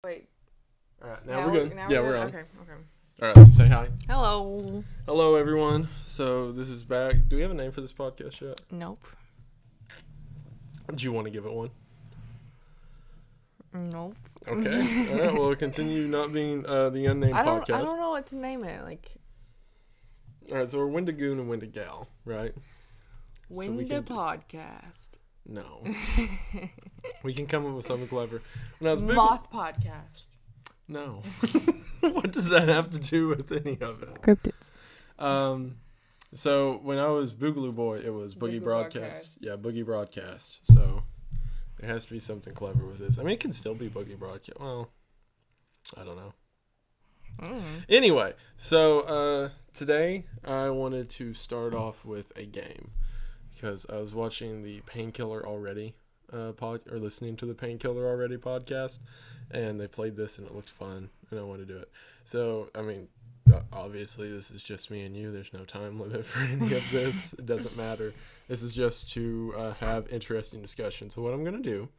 Wait. All right, now we're good. We're on. Okay. All right, so say hi. Hello. Hello, everyone. So this is back. Do we have a name for this podcast yet? Nope. Do you want to give it one? Nope. Okay. All right. Well, continue not being the unnamed podcast. I don't know what to name it. Like All right. So we're Wendigoon and Wendigal, right? Winda Podcast. No. We can come up with something clever. When I was Moth Podcast. No. What does that have to do with any of it? Cryptids. So when I was Boogaloo Boy, it was Boogie Boogaloo Broadcast. Broadcast. Yeah, Boogie Broadcast. So there has to be something clever with this. I mean, it can still be Boogie Broadcast. Well, I don't know. Anyway, so today I wanted to start off with a game because I was watching the Painkiller Already listening to the Painkiller Already podcast, and they played this and it looked fun, and I wanted to do it. So, I mean, obviously this is just me and you. There's no time limit for any of this. It doesn't matter. This is just to have interesting discussion. So what I'm going to do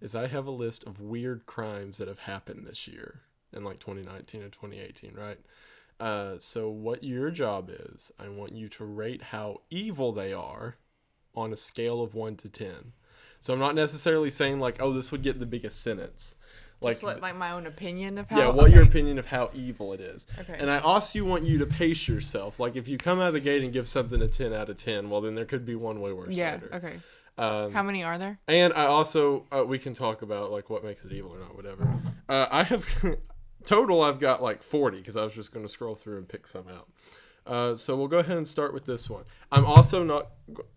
is I have a list of weird crimes that have happened this year in like 2019 and 2018, right? So what your job is, I want you to rate how evil they are on a scale of 1 to 10. So I'm not necessarily saying like, oh, this would get the biggest sentence. Just like my own opinion of how. Yeah, what your opinion of how evil it is. Okay. And I also want you to pace yourself. Like if you come out of the gate and give something a 10 out of 10, well then there could be one way worse. Yeah. Later. Okay. How many are there? And I also we can talk about like what makes it evil or not, whatever. I have total. I've got like 40 because I was just going to scroll through and pick some out. So we'll go ahead and start with this one. I'm also not.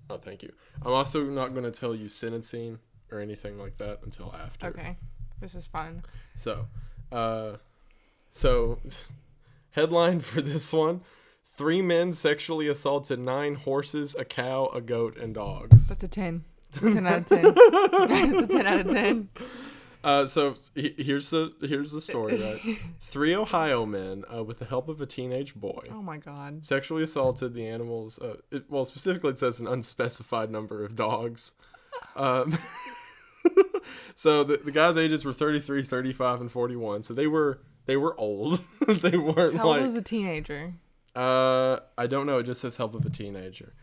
Oh, thank you. I'm also not going to tell you sentencing or anything like that until after. Okay. This is fun. So, headline for this one: 3 men sexually assaulted 9 horses, a cow, a goat, and dogs. That's a 10. 10 out of 10. That's a 10 out of 10. So here's the story, right? 3 Ohio men, with the help of a teenage boy, Oh my god. sexually assaulted the animals. Specifically it says an unspecified number of dogs. So the guys' ages were 33, 35, and 41. So they were old. They weren't How like. old was a teenager? I don't know. It just says help of a teenager.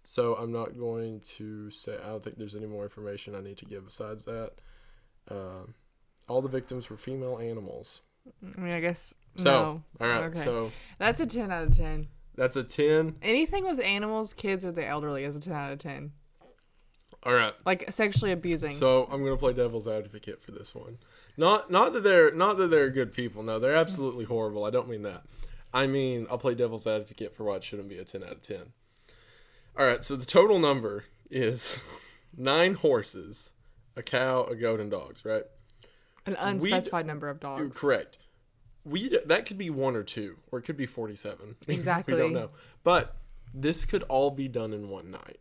So I'm not going to say. I don't think there's any more information I need to give besides that. All the victims were female animals. I mean, I guess. So No. all right. Okay. So That's a 10 out of 10. that's a 10. Anything with animals, kids, or the elderly is a 10 out of 10. All right. Like sexually abusing. So I'm gonna play devil's advocate for this one. Not that they're good people. No, they're absolutely horrible. I don't mean that. I mean I'll play devil's advocate for why it shouldn't be a 10 out of 10. All right. So the total number is 9 horses, a cow, a goat, and dogs. Right. An unspecified number of dogs. Correct. That could be 1 or 2, or it could be 47. Exactly. We don't know. But this could all be done in one night.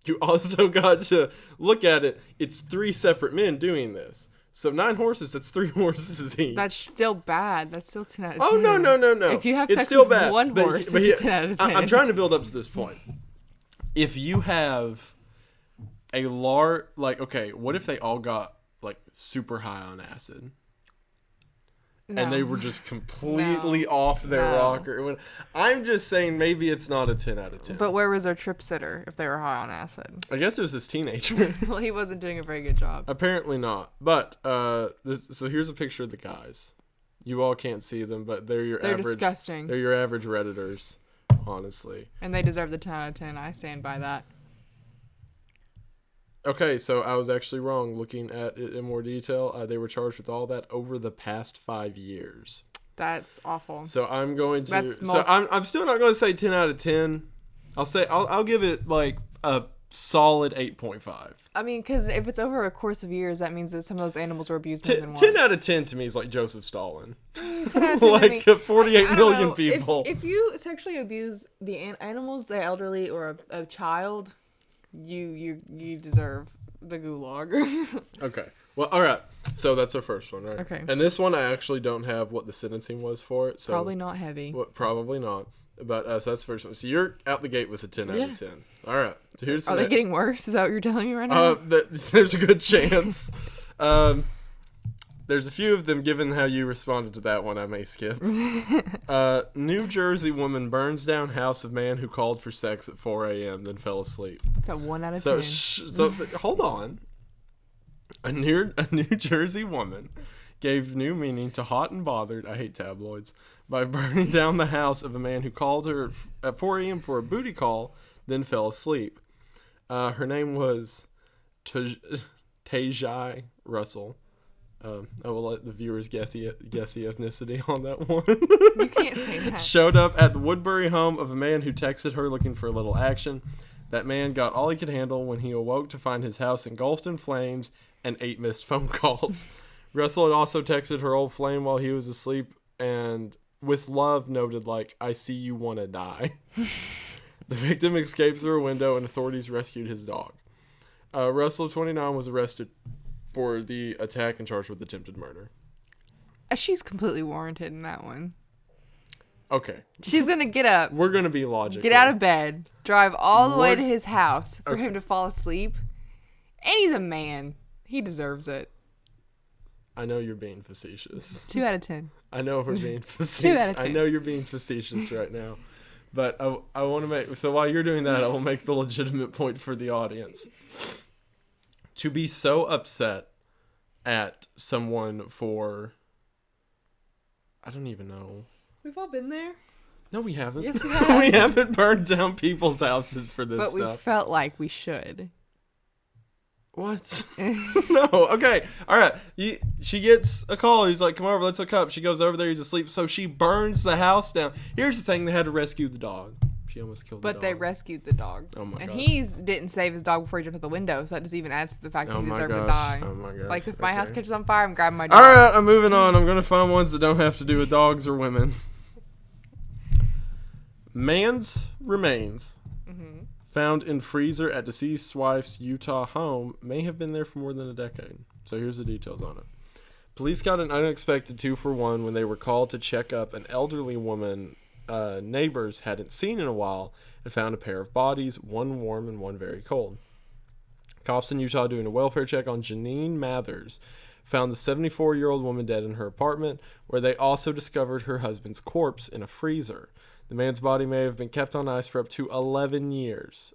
You also got to look at it. It's 3 separate men doing this. So 9 horses, that's 3 horses each. That's still bad. That's still 10 out of 10. Oh, no. If you have it's sex still with bad. one horse, but it's a 10 out of 10. I'm trying to build up to this point. If you have a large, like, okay, what if they all got, like, super high on acid? No. And they were just completely off their No. rocker. I'm just saying maybe it's not a 10 out of 10. But where was our trip sitter if they were high on acid? I guess it was this teenager. Well, he wasn't doing a very good job. Apparently not. But so here's a picture of the guys. You all can't see them, but they're They're average. disgusting. They're your average Redditors, honestly. And they deserve the 10 out of 10. I stand by that. Okay, so I was actually wrong looking at it in more detail. They were charged with all that over the past 5 years. That's awful. So I'm going to. That's I'm still not going to say 10 out of 10. I'll give it like a solid 8.5. I mean, because if it's over a course of years, that means that some of those animals were abused more than once. 10 out of 10 to me is like Joseph Stalin. 10 out of 10 Like to me, 48 I don't million know. people. If you sexually abuse the animals, the elderly, or a child, you deserve the gulag. Okay. Well, all right. So that's our first one, right? Okay. And this one, I actually don't have what the sentencing was for it. So Probably not heavy. Well, probably not. But so that's the first one. So you're out the gate with a 10 out Yeah. of 10. All right. So here's the Are they next. getting worse? Is that what you're telling me right now? There's a good chance. There's a few of them. Given how you responded to that one, I may skip. New Jersey woman burns down house of man who called for sex at 4 a.m. then fell asleep. It's a 1 out of 10. Hold on. A New Jersey woman gave new meaning to hot and bothered, I hate tabloids, by burning down the house of a man who called her at 4 a.m. for a booty call, then fell asleep. Her name was Tajai Russell. I will let the viewers guess the ethnicity on that one. You can't say that. Showed up at the Woodbury home of a man who texted her looking for a little action. That man got all he could handle when he awoke to find his house engulfed in flames and 8 missed phone calls. Russell had also texted her old flame while he was asleep and with love noted like, I see you wanna die. The victim escaped through a window and authorities rescued his dog. Russell, 29, was arrested for the attack and charged with attempted murder. She's completely warranted in that one. Okay. She's going to get up. We're going to be logical. Get out of bed. Drive all the way to his house for him to fall asleep. And he's a man. He deserves it. I know you're being facetious. 2 out of 10. I know we're being facetious. 2 out of 10. I know you're being facetious right now. But I want to make... So while you're doing that, I will make the legitimate point for the audience. To be so upset at someone for... I don't even know. We've all been there. No, we haven't. Yes, we have. We haven't burned down people's houses for this but stuff. But we felt like we should. What? No. Okay. All right. She gets a call. He's like, come over. Let's hook up. She goes over there. He's asleep. So she burns the house down. Here's the thing. They had to rescue the dog. She almost killed the dog. But they rescued the dog. Oh, my and gosh. he didn't save his dog before he jumped out the window. So that doesn't even add to the fact that he deserved to die. Oh, my gosh. Like, if my Okay. house catches on fire, I'm grabbing my dog. All right. I'm moving on. I'm going to find ones that don't have to do with dogs or women. Man's remains found in freezer at deceased wife's Utah home may have been there for more than a decade. So here's the details on it. Police got an unexpected 2-for-1 when they were called to check up an elderly woman neighbors hadn't seen in a while and found a pair of bodies, one warm and one very cold. Cops in Utah doing a welfare check on Janine Mathers found the 74-year-old woman dead in her apartment, where they also discovered her husband's corpse in a freezer. The man's body may have been kept on ice for up to 11 years.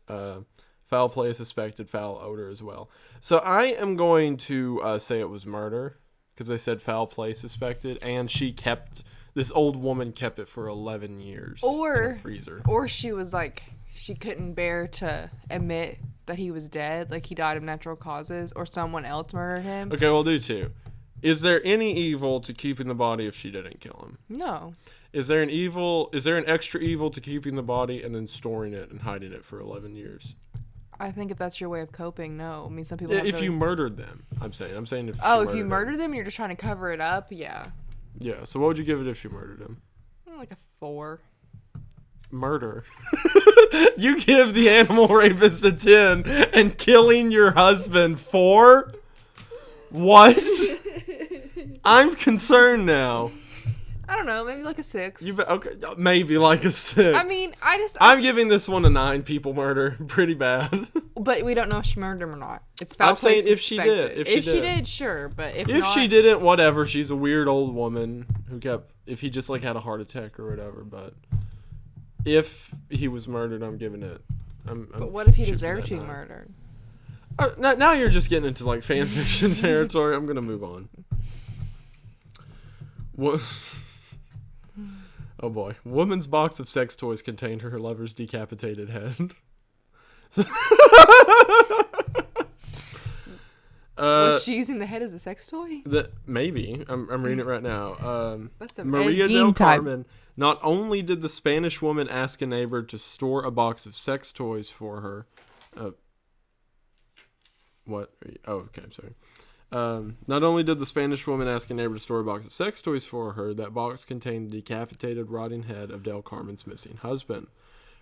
Foul play is suspected, foul odor as well. So I am going to say it was murder, because I said foul play suspected, and this old woman kept it for 11 years in a freezer. Or she was like, she couldn't bear to admit that he was dead, like he died of natural causes, or someone else murdered him. Okay, we'll do 2. Is there any evil to keeping the body if she didn't kill him? No. Is there an extra evil to keeping the body and then storing it and hiding it for 11 years? I think if that's your way of coping, no. I mean, some people If you murdered them, I'm saying if if you murdered them, you're just trying to cover it up, yeah. Yeah, so what would you give it if you murdered him? Like a 4. Murder. You give the animal rapist a 10 and killing your husband 4? What? I'm concerned now. I don't know, maybe like a 6. Okay, maybe like a 6. I mean, I'm giving this one a 9. People murder, pretty bad. But we don't know if she murdered him or not. It's foul I'm play saying if she did. If she did, sure. But if not, she didn't, whatever. She's a weird old woman who if he just like had a heart attack or whatever. But if he was murdered, I'm giving it. But what if he deserved to be murdered? Now you're just getting into like fan fiction territory. I'm gonna move on. What? Oh boy. Woman's box of sex toys contained her lover's decapitated head. Was she using the head as a sex toy? Maybe. I'm reading it right now. That's a Maria del Carmen. Not only did the Spanish woman ask a neighbor to store a box of sex toys for her. What? Oh, okay. I'm sorry. Not only did the Spanish woman ask a neighbor to store a box of sex toys for her, that box contained the decapitated, rotting head of Del Carmen's missing husband.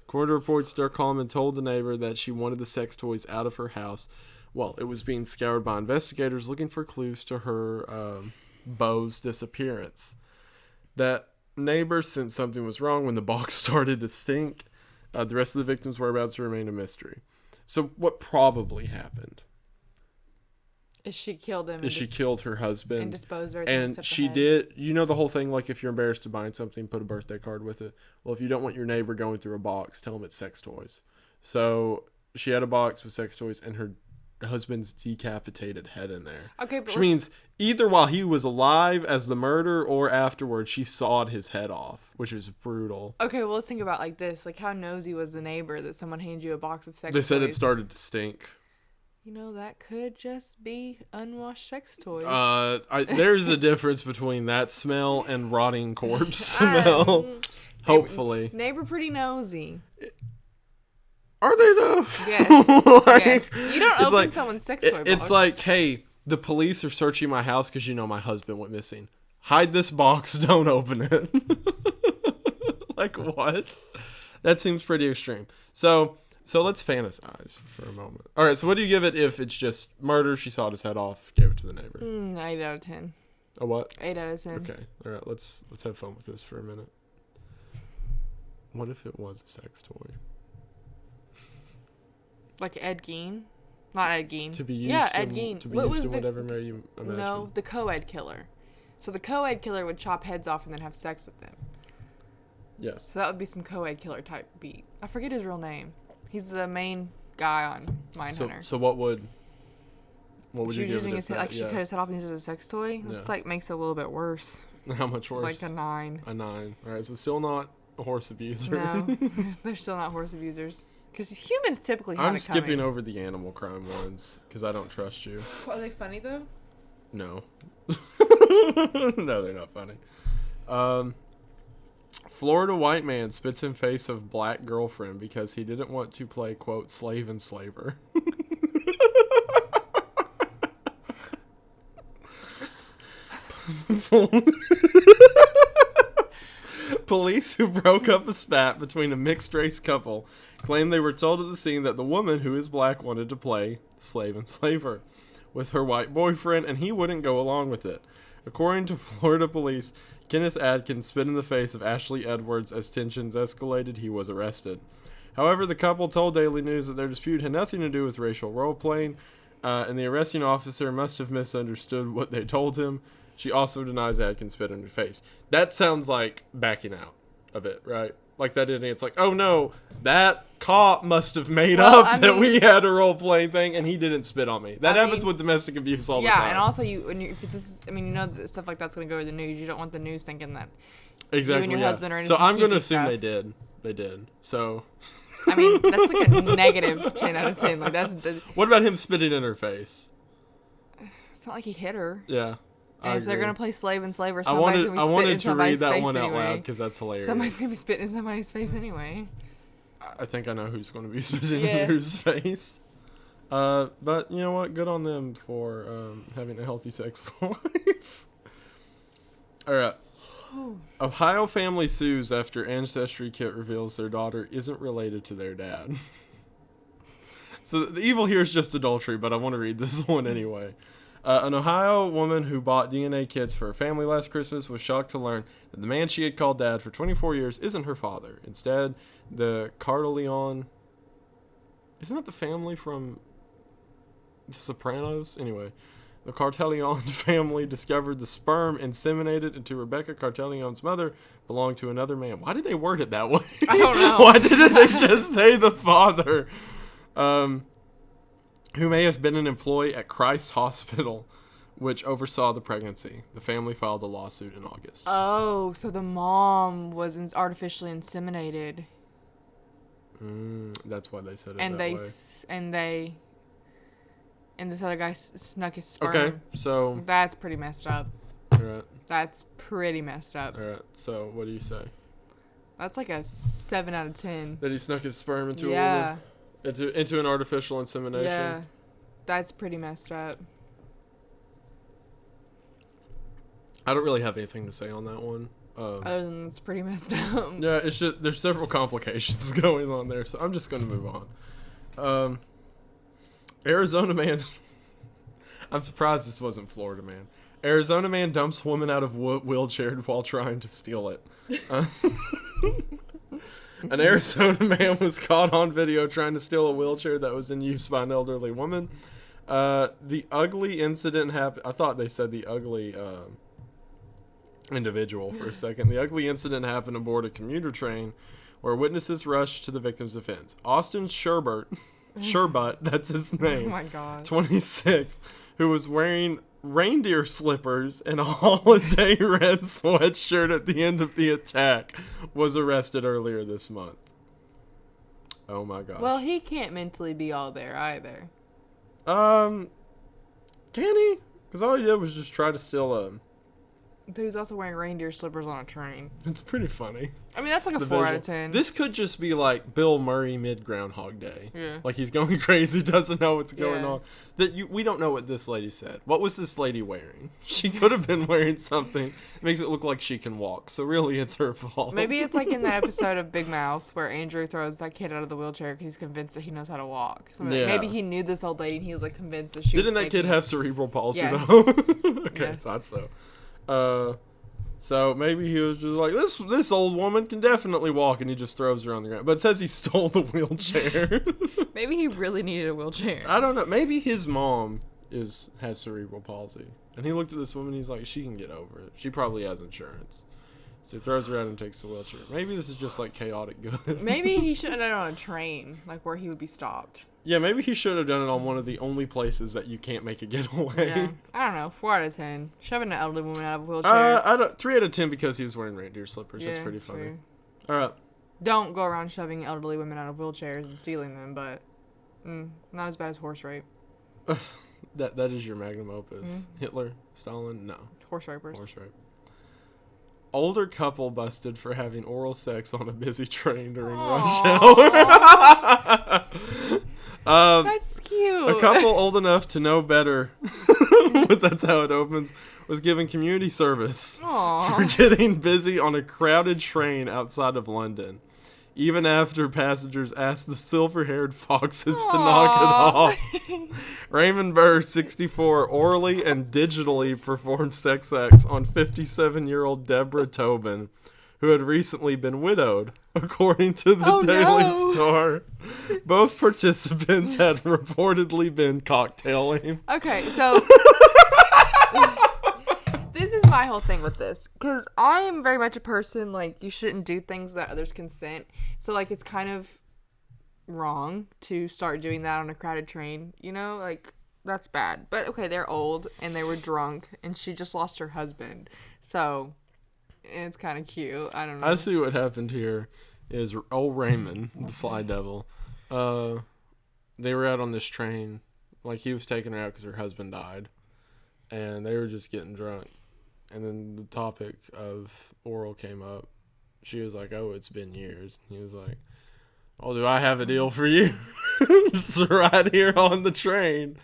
According to reports, Del Carmen told the neighbor that she wanted the sex toys out of her house while it was being scoured by investigators looking for clues to her beau's disappearance. That neighbor sensed something was wrong when the box started to stink. The rest of the victim's whereabouts remain a mystery. So what probably happened? She killed him. She killed her husband. And disposed of everything. And except the she head. did, you know the whole thing, like if you're embarrassed to buying something, put a birthday card with it. Well, if you don't want your neighbor going through a box, tell them it's sex toys. So she had a box with sex toys and her husband's decapitated head in there. Okay, but which means either while he was alive as the murderer or afterwards, she sawed his head off, which is brutal. Okay, well, let's think about it like this. Like, how nosy was the neighbor that someone handed you a box of sex They said toys? it started to stink. You know, that could just be unwashed sex toys. There's a difference between that smell and rotting corpse smell. Hopefully. Neighbor pretty nosy. Are they though? Yes. Like, yes. You don't it's open like- someone's sex toy box. It's like, hey, the police are searching my house because you know my husband went missing. Hide this box. Don't open it. Like, what? That seems pretty extreme. So let's fantasize for a moment. All right, so what do you give it if it's just murder, she sawed his head off, gave it to the neighbor? 8 out of 10. A what? 8 out of 10. Okay, all right, let's have fun with this for a minute. What if it was a sex toy? Like Ed Gein? Not Ed Gein. To be used yeah, in, Ed Gein. to be What used was in the- whatever way you imagine. No, the co-ed killer. So the co-ed killer would chop heads off and then have sex with them. Yes. So that would be some co-ed killer type beat. I forget his real name. He's the main guy on Mindhunter. So what would She you was give using it? his if head, like that- she cut his head off and used it as a sex toy. It's Yeah. like makes it a little bit worse. How much worse? Like a 9. A 9. All right, so still not a horse abuser. No, they're still not horse abusers. Because humans typically have I'm it skipping coming. over the animal crime ones because I don't trust you. Are they funny though? No. No, they're not funny. Florida white man spits in face of black girlfriend because he didn't want to play, quote, slave and slaver. Police who broke up a spat between a mixed-race couple claim they were told at the scene that the woman, who is black, wanted to play slave and slaver with her white boyfriend, and he wouldn't go along with it. According to Florida police, Kenneth Adkins spit in the face of Ashley Edwards. As tensions escalated, he was arrested. However, the couple told Daily News that their dispute had nothing to do with racial role-playing, and the arresting officer must have misunderstood what they told him. She also denies Adkins spit in her face. That sounds like backing out of it, right? Like that ending, it's like, oh no, that cop must have made up that we had a role-playing thing, and he didn't spit on me. That happens with domestic abuse all the time. Yeah, and also if this is, I mean, you know, that stuff like that's gonna go to the news. You don't want the news thinking that. Exactly. You and your yeah. husband are into so some I'm going to kinky assume stuff. they did. They did. So. I mean, that's like a negative 10 out of 10. Like that's. What about him spitting in her face? It's not like he hit her. Yeah. And if they're gonna play slave and slaver, I somebody's wanted gonna be spitting in to somebody's read that face one out anyway. loud because that's hilarious. Somebody's gonna be spitting in somebody's face anyway. I think I know who's going to be spitting Yeah. in whose face. But you know what? Good on them for having a healthy sex life. All right. Ohio family sues after ancestry kit reveals their daughter isn't related to their dad. So the evil here is just adultery, but I want to read this one anyway. An Ohio woman who bought DNA kits for her family last Christmas was shocked to learn that the man she had called dad for 24 years isn't her father. Instead, the Cardilleon... Isn't that the family from The Sopranos? Anyway, the Cartellion family discovered the sperm inseminated into Rebecca Cartellion's mother belonged to another man. Why did they word it that way? I don't know. Why didn't they just say the father? Who may have been an employee at Christ Hospital, which oversaw the pregnancy. The family filed a lawsuit in August. Oh, so the mom was artificially inseminated, That's why they said it and that they way. and this other guy snuck his sperm. Okay, so... That's pretty messed up. Alright, That's pretty messed up. alright. So, what do you say? That's like a 7 out of 10. That he snuck his sperm into a Yeah. woman? Into an artificial insemination? Yeah. That's pretty messed up. I don't really have anything to say on that one. Other than it's pretty messed up. Yeah, it's just there's several complications going on there, so I'm just going to move on. Arizona man. I'm surprised this wasn't Florida man. Arizona man dumps woman out of wheelchair while trying to steal it. An Arizona man was caught on video trying to steal a wheelchair that was in use by an elderly woman. The ugly incident happened. I thought they said the ugly individual for a second. The ugly incident happened aboard a commuter train where witnesses rushed to the victim's defense. Austin Sherbert, that's his Oh name, my god. 26, who was wearing reindeer slippers and a holiday red sweatshirt at the end of the attack, was arrested earlier this month. Oh my gosh. Well, he can't mentally be all there either. Can he? Because all he did was just try to steal a... But he was also wearing reindeer slippers on a train. It's pretty funny. I mean, that's like a The 4 out visual. of 10. This could just be like Bill Murray mid Groundhog Day. Yeah. Like he's going crazy, doesn't know what's going Yeah. on. We don't know what this lady said. What was this lady wearing? She could have been wearing something. It makes it look like she can walk. So really, it's her fault. Maybe it's like in that episode of Big Mouth where Andrew throws that kid out of the wheelchair because he's convinced that he knows how to walk. So Yeah. maybe he knew this old lady and he was like convinced that she Didn't was that kid faking have it. cerebral palsy Yes. though? Okay, Yes. thought so. So maybe he was just like, this old woman can definitely walk, and he just throws her on the ground. But it says he stole the wheelchair. Maybe he really needed a wheelchair. I don't know. Maybe his mom has cerebral palsy, and he looked at this woman. He's like, she can get over it. She probably has insurance. So he throws her out and takes the wheelchair. Maybe this is just like chaotic good. Maybe he should have done it on a train, like where he would be stopped. Yeah, maybe he should have done it on one of the only places that you can't make a getaway. Yeah. I don't know. 4 out of 10. Shoving an elderly woman out of a wheelchair. I don't. 3 out of 10 because he was wearing reindeer slippers. That's Yeah, pretty funny. true. All right. Don't go around shoving elderly women out of wheelchairs and stealing them, but not as bad as horse rape. That is your magnum opus. Hitler, Stalin, no. Horse rapers. Horse rape. Older couple busted for having oral sex on a busy train during rush Aw. hour. That's cute. A couple old enough to know better, but that's how it opens, was given community service for Aww. getting busy on a crowded train outside of London, even after passengers asked the silver-haired foxes to knock it off. Raymond Burr, 64, orally and digitally performed sex acts on 57-year-old Deborah Tobin, who had recently been widowed, according to the Daily no. Star. Both participants had reportedly been cocktailing. Okay, so this is my whole thing with this, because I am very much a person like you shouldn't do things that others consent. So like it's kind of wrong to start doing that on a crowded train. You know, like that's bad. But okay, they're old and they were drunk, and she just lost her husband, so it's kind of cute. I don't know. I see what happened here is old Raymond, the Sly Devil. They were out on this train, like he was taking her out because her husband died, and they were just getting drunk. And then the topic of oral came up. She was like, "Oh, it's been years." He was like, "Oh, do I have a deal for you?" Just right here on the train.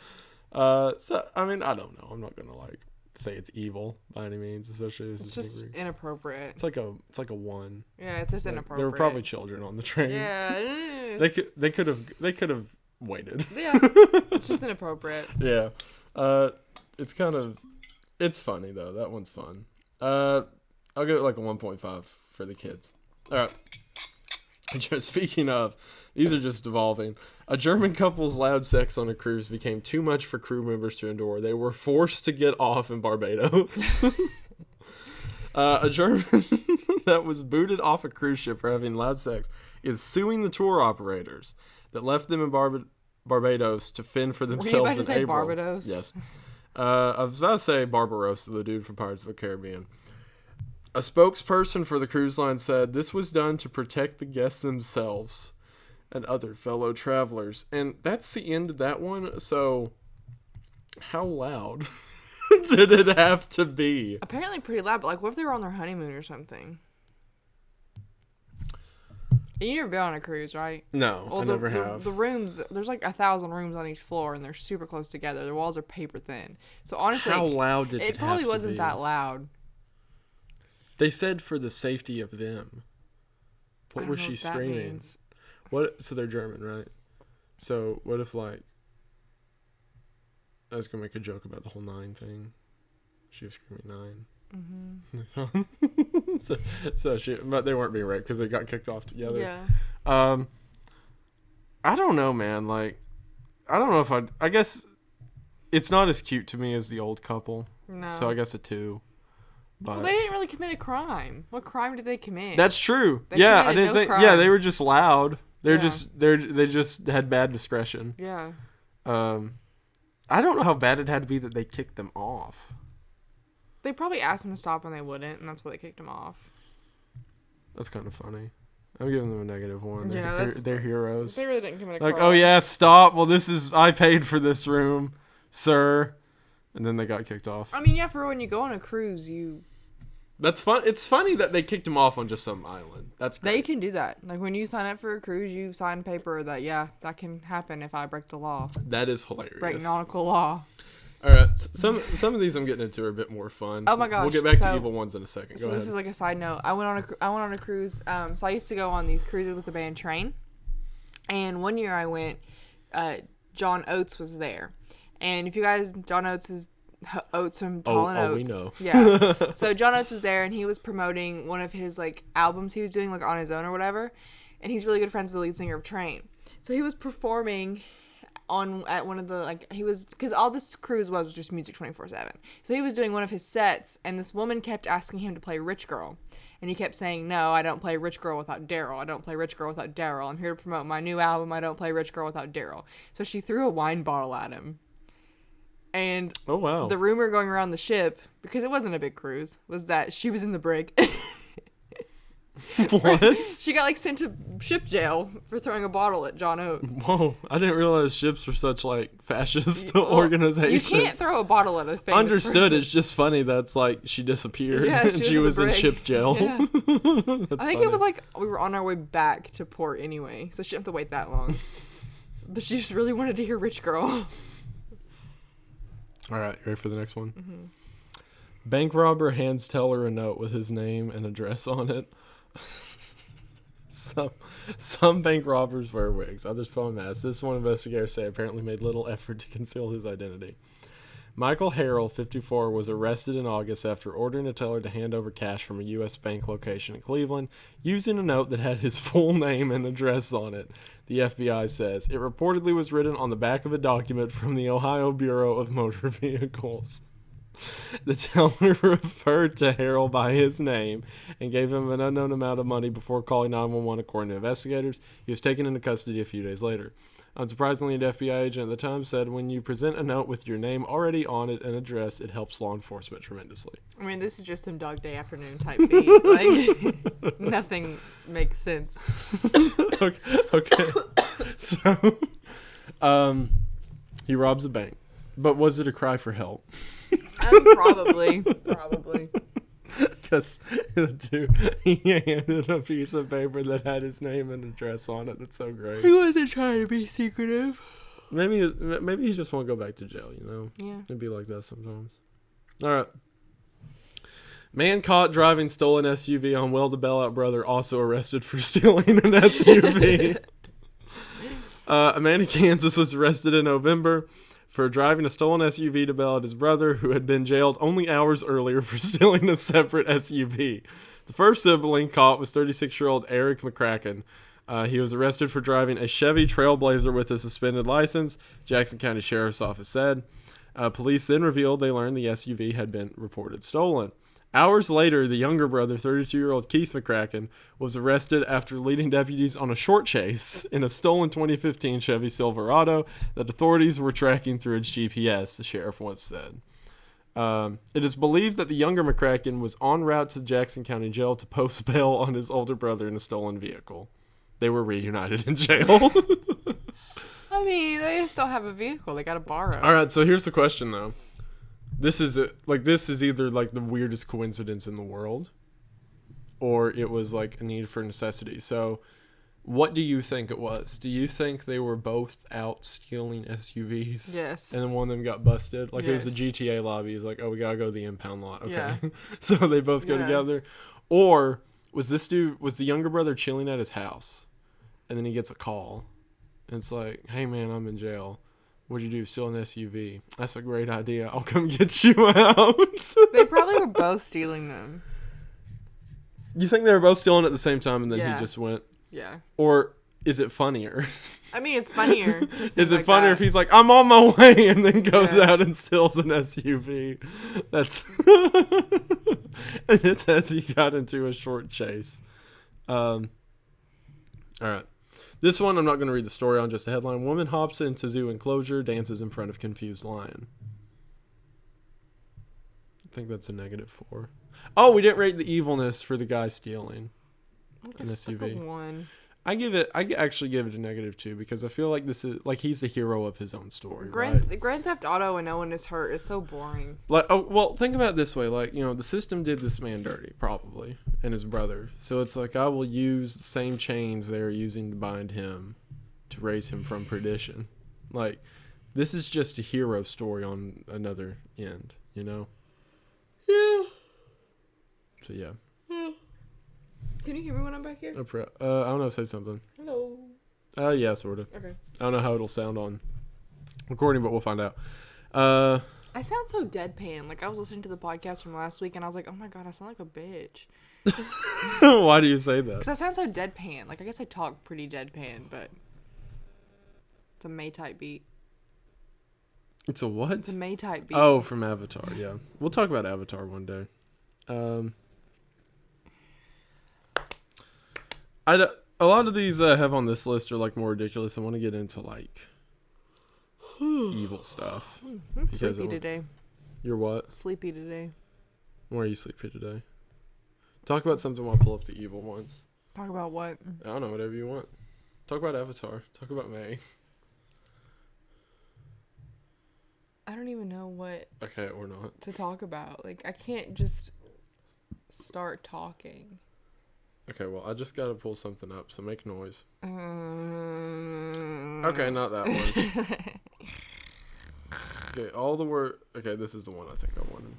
So I mean, I don't know. I'm not gonna like say it's evil by any means, especially this It's is just movie. inappropriate. It's like a one. Yeah, it's just Like, inappropriate. there were probably children on the train. Yeah. They could have waited. Yeah, it's just inappropriate. Yeah. It's funny though. That one's fun. I'll give it like a 1.5 for the kids. All right. Just speaking of, these are just devolving. A German couple's loud sex on a cruise became too much for crew members to endure. They were forced to get off in Barbados. A German that was booted off a cruise ship for having loud sex is suing the tour operators that left them in Barbados to fend for Were you themselves about to in say April. Barbados? Yes. I was about to say Barbarossa, the dude from Pirates of the Caribbean. A spokesperson for the cruise line said this was done to protect the guests themselves and other fellow travelers. And that's the end of that one. So, how loud did it have to be? Apparently pretty loud, but like what if they were on their honeymoon or something? You never been on a cruise, right? No, I never have. The rooms, there's like 1,000 rooms on each floor, and they're super close together. The walls are paper thin. So honestly, How loud did it it probably have to wasn't be? that loud. They said for the safety of them. I What don't was know she what that screaming? means. What? So they're German, right? So what if like I was gonna make a joke about the whole 9 thing. She was screaming 9. Mm-hmm. But they weren't being raped because they got kicked off together. Yeah. I don't know, man. Like, I don't know if I guess it's not as cute to me as the old couple. No. So I guess a 2. But Well, they didn't really commit a crime. What crime did they commit? that's true. They Yeah, I committed didn't no think. crime. Yeah, they were just loud. Yeah. They just had bad discretion. Yeah. I don't know how bad it had to be that they kicked them off. They probably asked them to stop and they wouldn't, and that's why they kicked them off. That's kind of funny. I'm giving them a -1. Yeah, They're heroes. They really didn't commit a Like, crime. oh yeah, stop. Well, I paid for this room, sir. And then they got kicked off. I mean, yeah, for when you go on a cruise, That's fun. It's funny that they kicked him off on just some island. That's great. they can do that. Like, when you sign up for a cruise, you sign paper that, yeah, that can happen if I break the law. That is hilarious. Break nautical law. All right, some of these I'm getting into are a bit more fun. Oh my gosh, We'll get back to so- evil ones in a second. Go So ahead. this is like a side note. I went on a cruise. So I used to go on these cruises with the band Train, and one year I went. John Oates was there, and if you guys, John Oates is Oates from Tall and Oates. we know. Yeah. So John Oates was there, and he was promoting one of his like albums he was doing like on his own or whatever, and he's really good friends with the lead singer of Train. So he was performing at one of the because all this cruise was just music 24/7. So he was doing one of his sets, and this woman kept asking him to play Rich Girl, and he kept saying, "No, I don't play Rich Girl without Daryl. I don't play Rich Girl without Daryl. I'm here to promote my new album. I don't play Rich Girl without Daryl." So she threw a wine bottle at him, and Oh wow. the rumor going around the ship, because it wasn't a big cruise, was that she was in the brig. What? She got like sent to ship jail for throwing a bottle at John Oates. Whoa! I didn't realize ships were such like fascist Well, organizations. You can't throw a bottle at a famous Understood. person. It's just funny that's like she disappeared Yeah, and she in the was in brig. ship jail. Yeah. That's I think funny. it was like we were on our way back to port anyway, so she didn't have to wait that long. But she just really wanted to hear Rich Girl. All right, you ready for the next one? Mm-hmm. Bank robber hands teller a note with his name and address on it. Some bank robbers wear wigs, others put on masks. This one, investigators say, apparently made little effort to conceal his identity. Michael Harrell, 54, was arrested in August after ordering a teller to hand over cash from a U.S. bank location in Cleveland using a note that had his full name and address on it, the FBI says. It reportedly was written on the back of a document from the Ohio Bureau of Motor Vehicles. The teller referred to Harrell by his name and gave him an unknown amount of money before calling 911, according to investigators. He was taken into custody a few days later. Unsurprisingly, an FBI agent at the time said, when you present a note with your name already on it and address, it helps law enforcement tremendously. I mean, this is just some Dog Day Afternoon type beat. Like, nothing makes sense. Okay. So, he robs a bank. But was it a cry for help? Probably. Because the dude, he handed a piece of paper that had his name and address on it. That's so great. He wasn't trying to be secretive. Maybe he just won't go back to jail, you know? Yeah. It'd be like that sometimes. All right. Man caught driving stolen SUV on Will to bail out brother, also arrested for stealing an SUV. A man in Kansas was arrested in November for driving a stolen SUV to bail out his brother, who had been jailed only hours earlier for stealing a separate SUV. The first sibling caught was 36-year-old Eric McCracken. He was arrested for driving a Chevy Trailblazer with a suspended license, Jackson County Sheriff's Office said. Police then revealed they learned the SUV had been reported stolen. Hours later, the younger brother, 32-year-old Keith McCracken, was arrested after leading deputies on a short chase in a stolen 2015 Chevy Silverado that authorities were tracking through its GPS, the sheriff once said. It is believed that the younger McCracken was en route to Jackson County Jail to post bail on his older brother in a stolen vehicle. They were reunited in jail. I mean, they still have a vehicle. They gotta borrow. All right, so here's the question, though. This is either like the weirdest coincidence in the world, or it was like a need for necessity. So, what do you think it was? Do you think they were both out stealing SUVs? Yes. And then one of them got busted? Like, it was a Yes. GTA lobby. It's like, oh, we gotta go to the impound lot. Okay. Yeah. So they both go Yeah. together. Or was the younger brother chilling at his house, and then he gets a call, and it's like, hey man, I'm in jail. What'd you do? Steal an SUV. That's a great idea. I'll come get you out. They probably were both stealing them. You think they were both stealing at the same time and then Yeah. he just went? Yeah. Or is it funnier I mean, it's funnier. Is it funnier if he's like, I'm on my way, and then goes out and steals an SUV? That's and it says he got into a short chase. All right. This one I'm not going to read the story on, just the headline. Woman hops into zoo enclosure, dances in front of confused lion. I think that's a -4. Oh, we didn't rate the evilness for the guy stealing an SUV. Like a 1. I actually give it a -2 because I feel like this is like he's the hero of his own story. Grand Theft Auto and no one is hurt is so boring. Like, oh, well, think about it this way. Like, you know, the system did this man dirty, probably, and his brother. So it's like I will use the same chains they're using to bind him to raise him from perdition. Like, this is just a hero story on another end, you know? Yeah. So yeah. Can you hear me when I'm back here? I don't know. Say something. Hello. Yeah, sort of. Okay. I don't know how it'll sound on recording, but we'll find out. I sound so deadpan. Like, I was listening to the podcast from last week, and I was like, oh my god, I sound like a bitch. Why do you say that? Because I sound so deadpan. Like, I guess I talk pretty deadpan, but it's a May-type beat. It's a what? It's a May-type beat. Oh, from Avatar, yeah. We'll talk about Avatar one day. A lot of these I have on this list are like more ridiculous. I want to get into like evil stuff. I'm sleepy today. You're what? Sleepy today. Why are you sleepy today? Talk about something while I pull up the evil ones. Talk about what? I don't know, whatever you want. Talk about Avatar. Talk about May. I don't even know what Okay, or not. to talk about. Like, I can't just start talking. Okay, well, I just gotta pull something up, so make noise. Okay, not that one. Okay, all the word. Okay, this is the one I think I wanted.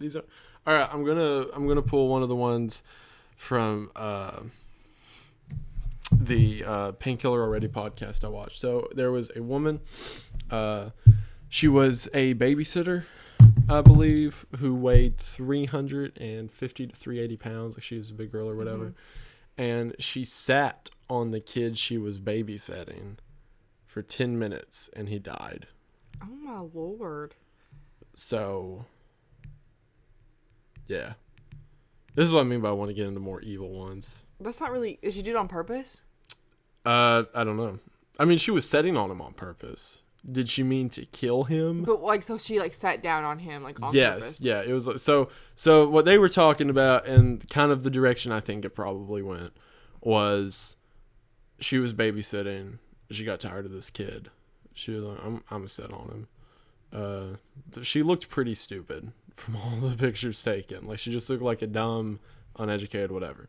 These are all right. I'm gonna pull one of the ones from the Painkiller Already podcast I watched. So there was a woman. She was a babysitter, I believe, who weighed 350 to 380 pounds. Like, she was a big girl or whatever. Mm-hmm. And she sat on the kid she was babysitting for 10 minutes, and he died. Oh, my Lord. So, yeah. This is what I mean by I want to get into more evil ones. That's not really... Did she do it on purpose? I don't know. I mean, she was setting on him on purpose. Did she mean to kill him? But, like, so she, like, sat down on him, like, on yes, purpose? Yeah. It was like, so what they were talking about, and kind of the direction I think it probably went, was she was babysitting. She got tired of this kid. She was like, I'm gonna sit on him. She looked pretty stupid from all the pictures taken. Like, she just looked like a dumb, uneducated whatever.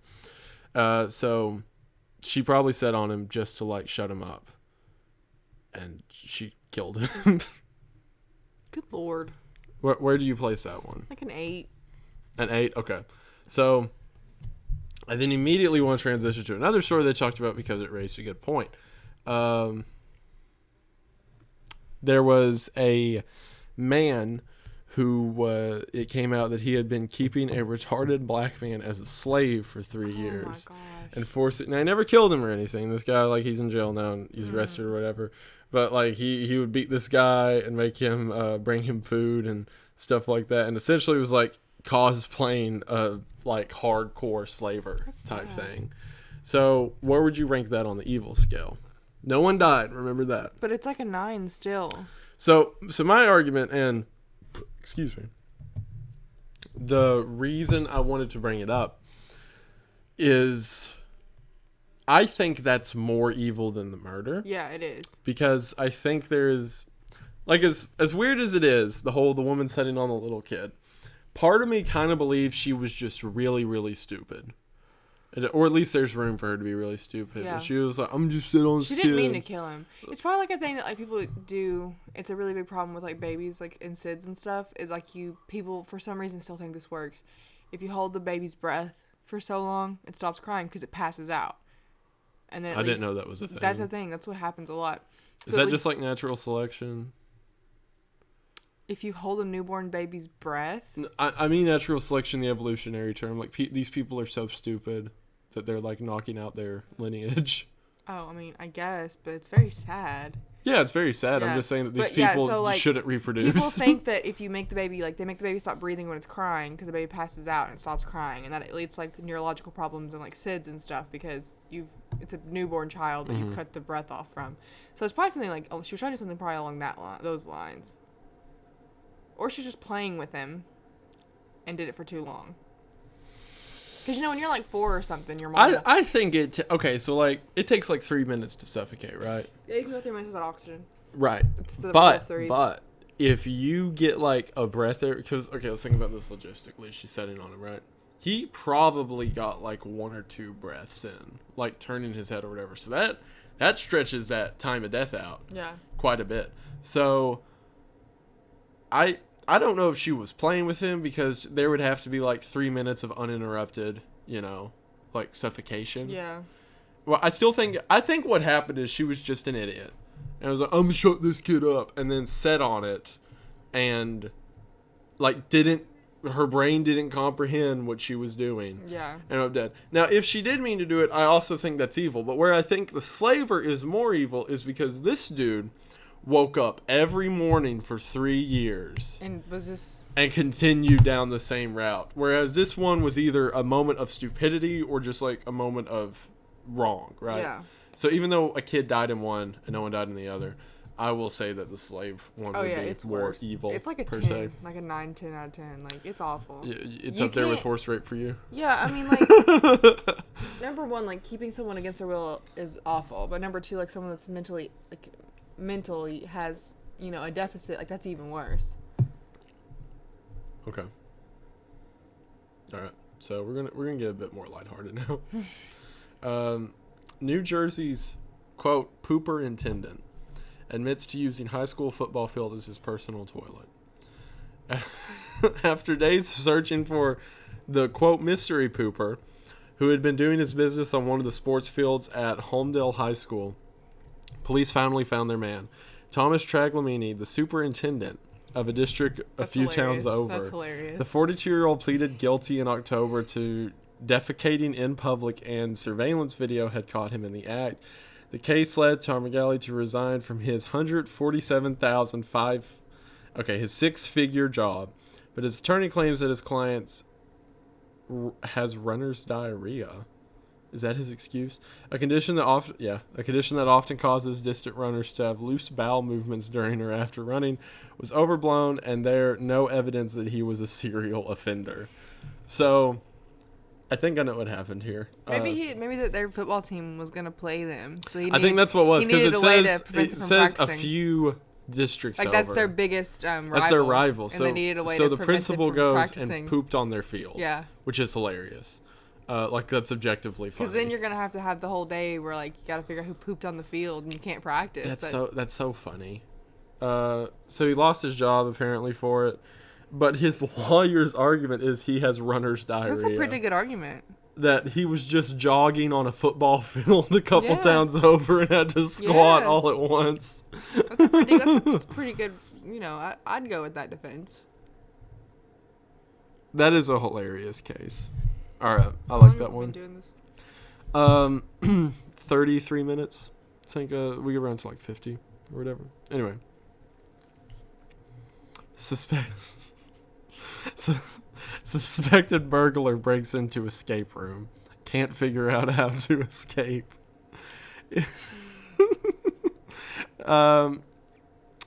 So she probably sat on him just to, like, shut him up. And she killed him. Good Lord. Where do you place that one? Like an 8. An 8? Okay. So, I then immediately want to transition to another story they talked about because it raised a good point. There was a man who, it came out that he had been keeping a retarded black man as a slave for 3 years. Oh my gosh. And forced it. Now, he never killed him or anything. This guy, like, he's in jail now and he's arrested or whatever. But, like, he would beat this guy and make him bring him food and stuff like that. And essentially it was, like, cosplaying a, like, hardcore slaver type thing. So, where would you rank that on the evil scale? No one died. Remember that. But it's like a 9 still. So my argument, and, excuse me, the reason I wanted to bring it up is I think that's more evil than the murder. Yeah, it is. Because I think there's, like, as weird as it is, the woman sitting on the little kid, part of me kind of believes she was just really, really stupid. Or at least there's room for her to be really stupid. Yeah. And she was like, I'm just sitting on this kid. She didn't mean to kill him. It's probably like a thing that, like, people do. It's a really big problem with, like, babies, like, in SIDS and stuff. Is, like, people, for some reason, still think this works. If you hold the baby's breath for so long, it stops crying because it passes out. And then I didn't know that was a thing. That's a thing. That's what happens a lot. Is that just like natural selection? if you hold a newborn baby's breath. I mean natural selection, the evolutionary term. Like these people are so stupid that they're like knocking out their lineage. Oh, I mean, I guess, but it's very sad. Yeah, it's very sad. Yeah. I'm just saying that these But, yeah, people so, like, shouldn't reproduce. People think that if you make the baby, like, they make the baby stop breathing when it's crying because the baby passes out and it stops crying, and that it leads to, like, neurological problems and, like, SIDS and stuff because it's a newborn child that you've cut the breath off from. So it's probably something like, she was trying to do something probably along those lines. Or she's just playing with him and did it for too long. Because, when you're, like, 4 or something, your mom... I think okay, so, like, it takes, like, 3 minutes to suffocate, right? Yeah, you can go 3 minutes without oxygen. Right. It's the But if you get, like, a breath air... Because, okay, let's think about this logistically. She's setting on him, right? He probably got, like, 1 or 2 breaths in. Like, turning his head or whatever. So that stretches that time of death out. Yeah. Quite a bit. So, I don't know if she was playing with him because there would have to be like 3 minutes of uninterrupted, like suffocation. Yeah. Well, I think what happened is she was just an idiot. And I was like, I'm gonna shut this kid up. And then set on it and like her brain didn't comprehend what she was doing. Yeah. And I'm dead. Now, if she did mean to do it, I also think that's evil. But where I think the slaver is more evil is because this dude woke up every morning for 3 years And was just... and continued down the same route. Whereas this one was either a moment of stupidity or just like a moment of wrong, right? Yeah. So even though a kid died in one and no one died in the other, I will say that the slave one would be it's more worse. evil. It's like a per 10, se. like a 9, 10 out of 10. Like, it's awful. It's You up there with can't- horse rape for you. Yeah, I mean, like, number one, like, keeping someone against their will is awful. But number two, like, someone that's mentally has, a deficit, like, that's even worse. Okay. All right. So we're gonna get a bit more lighthearted now. New Jersey's quote pooper intendant admits to using high school football field as his personal toilet. After days of searching for the quote mystery pooper, who had been doing his business on one of the sports fields at Holmdel High School, police finally found their man. Thomas Traglamini, the superintendent of a district a few towns over. That's hilarious. The 42-year-old pleaded guilty in October to defecating in public, and surveillance video had caught him in the act. The case led Tarmagali to resign from his his six-figure job, but his attorney claims that his client has runner's diarrhea. Is that his excuse? A condition that often causes distant runners to have loose bowel movements during or after running, was overblown, and there no evidence that he was a serial offender. So, I think I know what happened here. Maybe that their football team was gonna play them. So I think that's what it was, because it says a practicing. few districts Like, over. that's their biggest rival. That's their rival. And So, they needed a way so to the prevent it principal from goes practicing. and pooped on their field. Yeah. Which is hilarious. Like, that's objectively funny. Because then you're gonna have to have the whole day where, like, you gotta figure out who pooped on the field and you can't practice. That's so funny. So he lost his job apparently for it, but his lawyer's argument is he has runner's diarrhea. That's a pretty good argument. That he was just jogging on a football field a couple Yeah. towns over and had to squat Yeah. all at once. That's pretty good. I'd go with that defense. That is a hilarious case. All right, I How like long that have we one. been doing this? 33 minutes. I think we get around to like 50 or whatever. Anyway. Suspected burglar breaks into escape room. Can't figure out how to escape.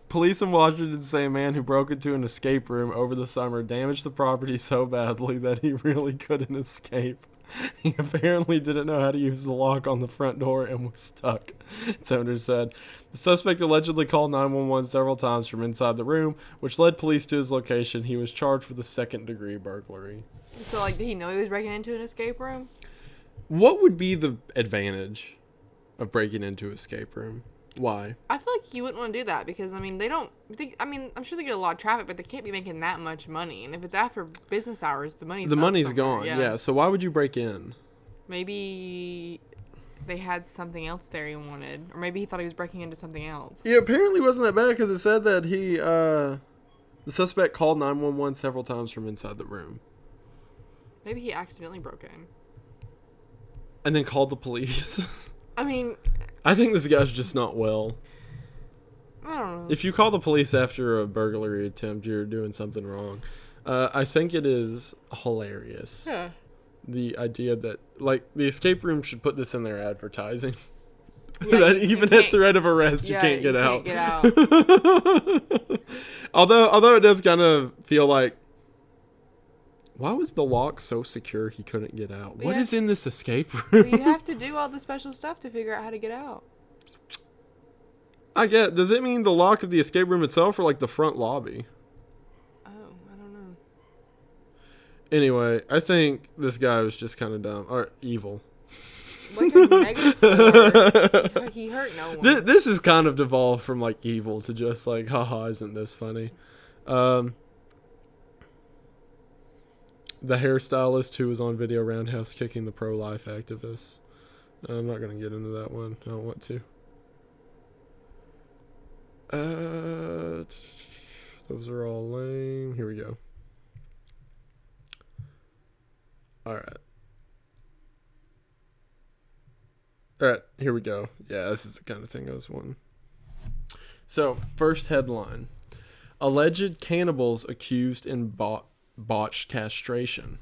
Police in Washington say a man who broke into an escape room over the summer damaged the property so badly that he really couldn't escape. He apparently didn't know how to use the lock on the front door and was stuck, its owner said. The suspect allegedly called 911 several times from inside the room, which led police to his location. He was charged with a second-degree burglary. So, like, did he know he was breaking into an escape room? What would be the advantage of breaking into an escape room? Why? I feel like you wouldn't want to do that because, they don't think, I'm sure they get a lot of traffic, but they can't be making that much money. And if it's after business hours, the money's gone. Yeah. So why would you break in? Maybe they had something else there he wanted. Or maybe he thought he was breaking into something else. Yeah, apparently it wasn't that bad because it said that he The suspect called 911 several times from inside the room. Maybe he accidentally broke in. And then called the police. I mean... I think this guy's just not well. I don't know. If you call the police after a burglary attempt, you're doing something wrong. I think it is hilarious. Yeah. The idea that, like, the escape room should put this in their advertising. Yeah, that even at threat of arrest, you can't get out. Although it does kind of feel like, why was the lock so secure he couldn't get out? What is in this escape room? Well, you have to do all the special stuff to figure out how to get out. I get. Does it mean the lock of the escape room itself or like the front lobby? Oh, I don't know. Anyway, I think this guy was just kind of dumb or evil. Like a negative 4. He hurt no one. This is kind of devolved from like evil to just like, haha, isn't this funny? The hairstylist who was on Video Roundhouse kicking the pro-life activists. I'm not going to get into that one. I don't want to. Those are all lame. Here we go. All right. All right, here we go. Yeah, this is the kind of thing I was wanting. So, first headline. Alleged cannibals accused in botched castration.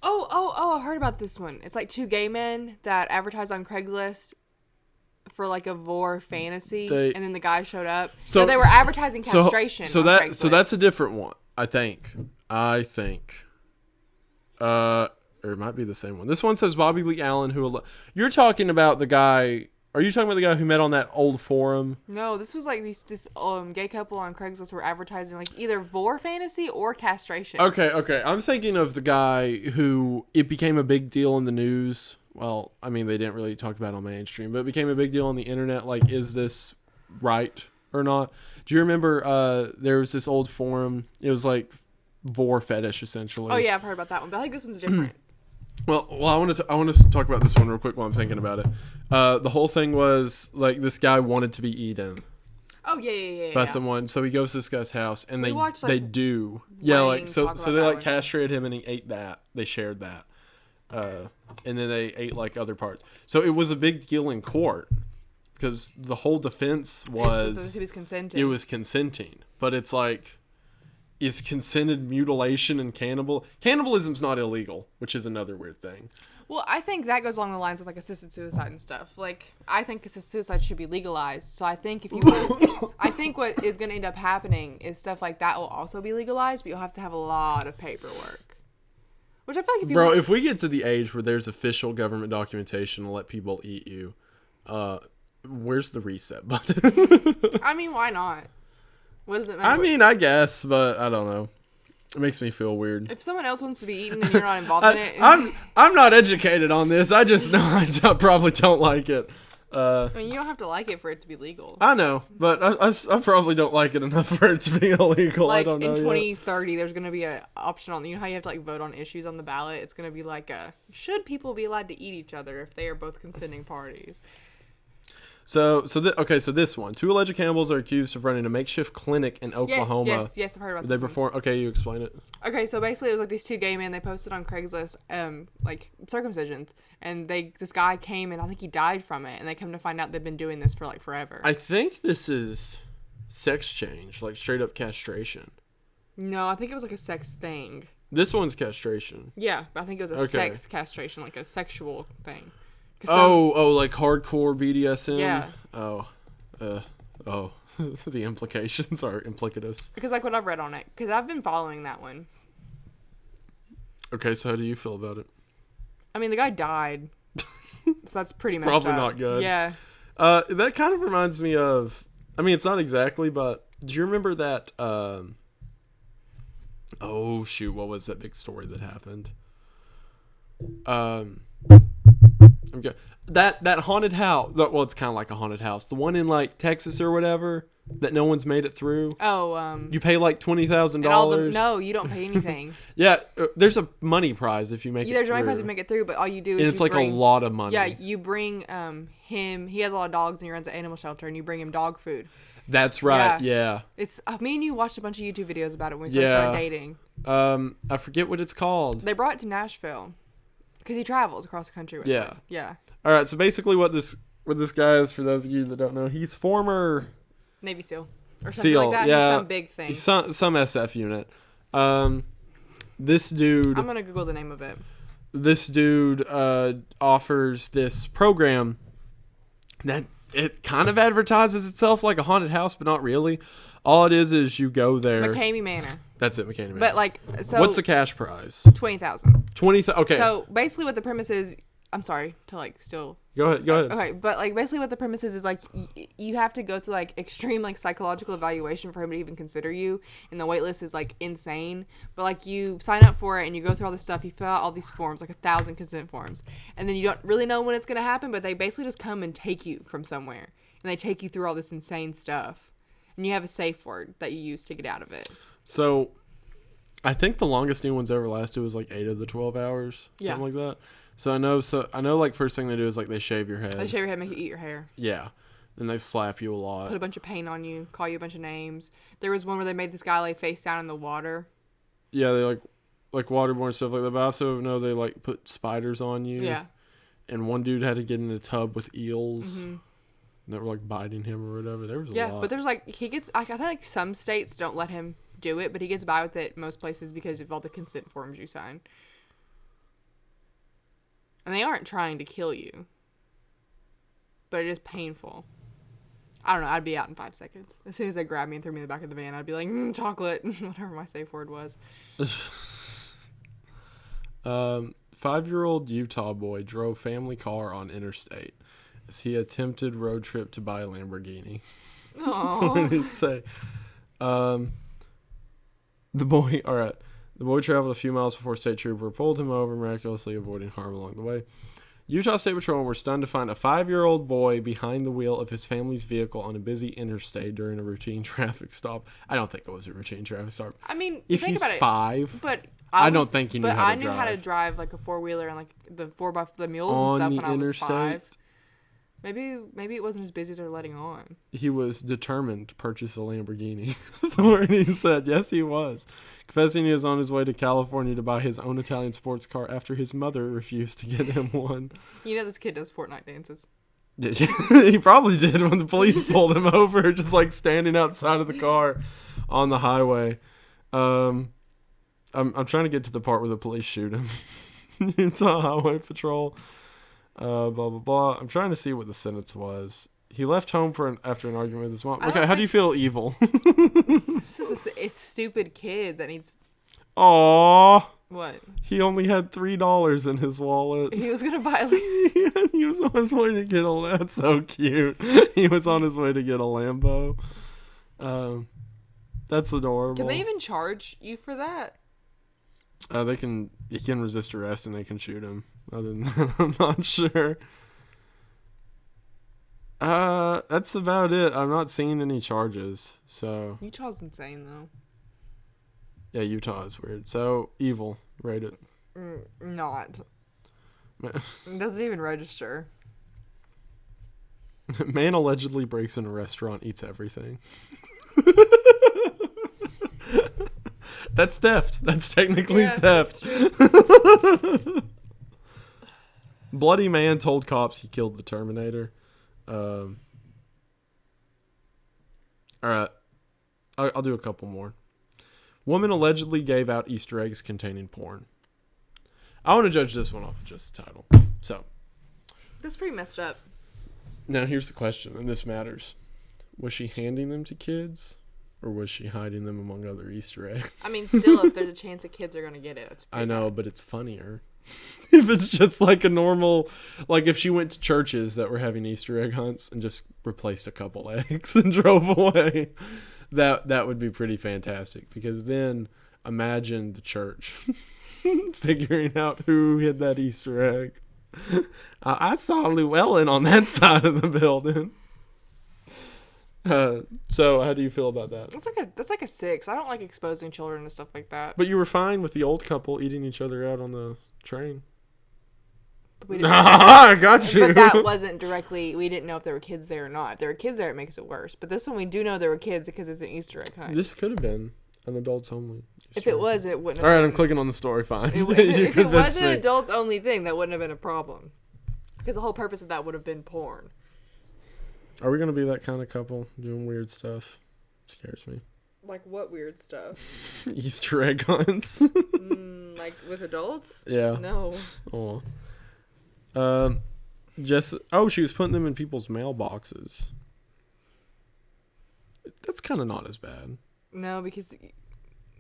Oh, I heard about this one. It's like 2 gay men that advertised on Craigslist for like a vor fantasy, and then the guy showed up. So they were advertising castration. So that's a different one, I think. Or it might be the same one. This one says Bobby Lee Allen, you're talking about the guy. Are you talking about the guy who met on that old forum? No, this was like this gay couple on Craigslist were advertising like either vor fantasy or castration. Okay. I'm thinking of the guy who it became a big deal in the news. Well, I mean, they didn't really talk about it on mainstream, but it became a big deal on the internet. Like, is this right or not? Do you remember there was this old forum? It was like vor fetish, essentially. Oh, yeah, I've heard about that one, but I think this one's different. Well, I want to talk about this one real quick while I'm thinking about it. The whole thing was like this guy wanted to be eaten. Oh yeah. By someone, so he goes to this guy's house and they watched, they do so they like castrated him and he ate that. They shared that, and then they ate like other parts. So it was a big deal in court because the whole defense was he was consenting. It was consenting, but it's like. Is consented mutilation and cannibalism's not illegal, which is another weird thing. Well, I think that goes along the lines of like assisted suicide and stuff. Like, I think assisted suicide should be legalized. So I think I think what is going to end up happening is stuff like that will also be legalized, but you'll have to have a lot of paperwork. Which I feel like if we get to the age where there's official government documentation to let people eat you, where's the reset button? I mean, why not? What does it matter? I mean, I guess, but I don't know. It makes me feel weird. If someone else wants to be eaten and you're not involved in it... I'm not educated on this. I just know I probably don't like it. I mean, you don't have to like it for it to be legal. I know, but I probably don't like it enough for it to be illegal. Like, I don't know. In 2030, there's going to be an option on... You know how you have to like vote on issues on the ballot? It's going to be like should people be allowed to eat each other if they are both consenting parties? So this one. 2 alleged cannibals are accused of running a makeshift clinic in Oklahoma. Yes, I've heard about They this perform. Okay, you explain it. Okay, so basically it was like these 2 gay men. They posted on Craigslist, like circumcisions, and this guy came and I think he died from it, and they come to find out they've been doing this for like forever. I think this is sex change, like straight up castration. No, I think it was like a sex thing. This one's castration. Yeah, I think it was a sex castration, like a sexual thing. Like hardcore BDSM? Yeah. The implications are implicitous. Because like what I've read on it, because I've been following that one. Okay, so how do you feel about it? I mean, the guy died. So that's pretty messed up. Probably not good. Yeah. That kind of reminds me of, I mean, it's not exactly, but do you remember that, what was that big story that happened? Okay. That haunted house. Well, it's kind of like a haunted house. The one in like Texas or whatever that no one's made it through. Oh, You pay like $20,000. no, you don't pay anything. Yeah, there's a money prize if you make it There's through. a money prize if you make it through, but all you do is And it's like a lot of money. Yeah, you bring him. He has a lot of dogs, and he runs an animal shelter, and you bring him dog food. That's right. Yeah. It's me and you watched a bunch of YouTube videos about it when we first started dating. I forget what it's called. They brought it to Nashville because he travels across the country with it. Yeah. All right. So basically, what this guy is, for those of you that don't know, he's former Navy SEAL or something like that. Yeah, He's some big thing. He's some SF unit. This dude. I'm gonna Google the name of it. This dude offers this program that it kind of advertises itself like a haunted house, but not really. All it is you go there. McCamey Manor. That's it, McCamey Manor. But like, so what's the cash prize? 20,000. 20,000. Okay. So basically, what the premise is, I'm sorry to like still. Go ahead. Okay, but like basically, what the premise is like you have to go through like extreme like psychological evaluation for him to even consider you, and the wait list is like insane. But like you sign up for it and you go through all this stuff, you fill out all these forms, like 1,000 consent forms, and then you don't really know when it's gonna happen, but they basically just come and take you from somewhere, and they take you through all this insane stuff, and you have a safe word that you use to get out of it. So, I think the longest anyone's ever lasted was like 8 of the 12 hours, something like that. So I know like first thing they do is like they shave your head. They shave your head, make you eat your hair. Yeah. Then they slap you a lot. Put a bunch of paint on you, call you a bunch of names. There was one where they made this guy lay face down in the water. Yeah, they like waterborne stuff like that. But I also know they like put spiders on you. Yeah. And one dude had to get in a tub with eels that were like biting him or whatever. There was a lot. Yeah, but there's like he gets. I think like some states don't let him do it, but he gets by with it most places because of all the consent forms you sign. And they aren't trying to kill you. But it is painful. I don't know. I'd be out in 5 seconds. As soon as they grabbed me and threw me in the back of the van, I'd be like, chocolate. Whatever my safe word was. 5-year-old Utah boy drove family car on interstate as he attempted road trip to buy a Lamborghini. Aww. What did it say? The boy traveled a few miles before state trooper pulled him over, miraculously avoiding harm along the way. Utah State Patrol were stunned to find a 5-year-old boy behind the wheel of his family's vehicle on a busy interstate during a routine traffic stop. I don't think it was a routine traffic stop. I mean, if think he's about 5, it, but I don't think he knew how to drive. But I knew how to drive like a 4-wheeler and like the 4x the mules on and stuff when interstate, I was 5. Maybe it wasn't as busy as they're letting on. He was determined to purchase a Lamborghini. Thornton said, yes, he was. Confessing he was on his way to California to buy his own Italian sports car after his mother refused to get him one. You know this kid does Fortnite dances. He probably did when the police pulled him over, just like standing outside of the car on the highway. I'm trying to get to the part where the police shoot him. Utah Highway Patrol. Blah blah blah. I'm trying to see what the sentence was. He left home after an argument with his mom. Okay, how do you feel evil? This is a stupid kid that needs. Aww. What? He only had $3 in his wallet. He was gonna buy. He was on his way to get a. That's so cute. He was on his way to get a Lambo. That's adorable. Can they even charge you for that? He can resist arrest and they can shoot him. Other than that, I'm not sure. That's about it. I'm not seeing any charges. So Utah's insane though. Yeah, Utah is weird. So evil, rate it. Not. It doesn't even register. Man allegedly breaks in a restaurant, eats everything. That's theft. That's technically theft. Bloody man told cops he killed the Terminator. All right. I'll do a couple more. Woman allegedly gave out Easter eggs containing porn. I want to judge this one off of just the title. So. That's pretty messed up. Now here's the question, and this matters. Was she handing them to kids? Or was she hiding them among other Easter eggs? I mean, still, if there's a chance that kids are going to get it, it's I know, but it's funnier. If it's just like a normal, like if she went to churches that were having Easter egg hunts and just replaced a couple eggs and drove away, that would be pretty fantastic. Because then imagine the church figuring out who hid that Easter egg. I saw Llewellyn on that side of the building. So how do you feel about that? That's like a 6. I don't like exposing children to stuff like that. But you were fine with the old couple eating each other out on the train. We didn't I got you. But that wasn't directly. We didn't know if there were kids there or not. If there were kids there, it makes it worse. But this one, we do know there were kids because it's an Easter egg hunt. This could have been an adults only. If it was, it wouldn't. All right, I'm clicking on the story. Fine. If it was an adults only thing, that wouldn't have been a problem. Because the whole purpose of that would have been porn. Are we gonna be that kind of couple doing weird stuff? Scares me. Like what weird stuff? Easter egg hunts. Like with adults? Yeah. No. Oh. She was putting them in people's mailboxes. That's kind of not as bad. No, because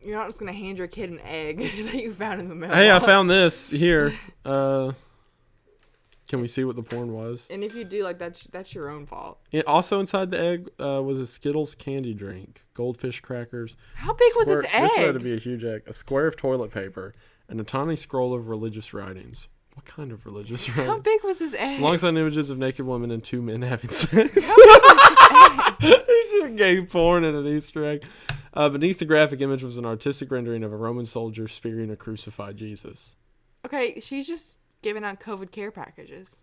you're not just gonna hand your kid an egg that you found in the mailbox. Hey, I found this here. Can we see what the porn was? And if you do, like, that's your own fault. Also inside the egg was a Skittles candy drink, goldfish crackers. How big was this egg? This had to be a huge egg. A square of toilet paper and a tiny scroll of religious writings. What kind of religious writings? How big was this egg? Alongside images of naked women and 2 men having sex. There's a gay porn and an Easter egg. Beneath the graphic image was an artistic rendering of a Roman soldier spearing a crucified Jesus. Okay, she's just giving out COVID care packages.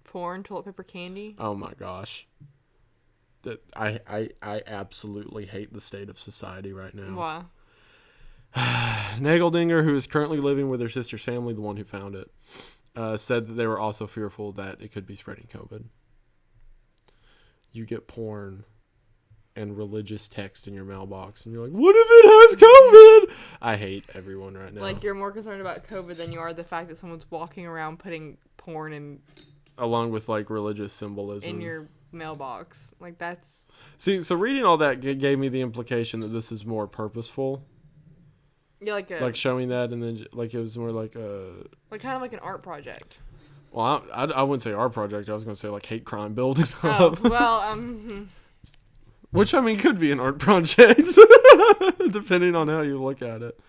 Porn, toilet paper, candy. Oh my gosh. I absolutely hate the state of society right now. Why? Nageldinger, who is currently living with her sister's family, the one who found it, said that they were also fearful that it could be spreading COVID. You get porn and religious text in your mailbox, and you're like, what if it has COVID? I hate everyone right now. Like, you're more concerned about COVID than you are the fact that someone's walking around putting porn in... Along with, like, religious symbolism. In your mailbox. Like, that's... See, so reading all that gave me the implication that this is more purposeful. Yeah, like showing that, and then like it was more like a kind of like an art project. Well, I wouldn't say art project. I was gonna say like hate crime building up. Oh well, which I mean could be an art project, depending on how you look at it.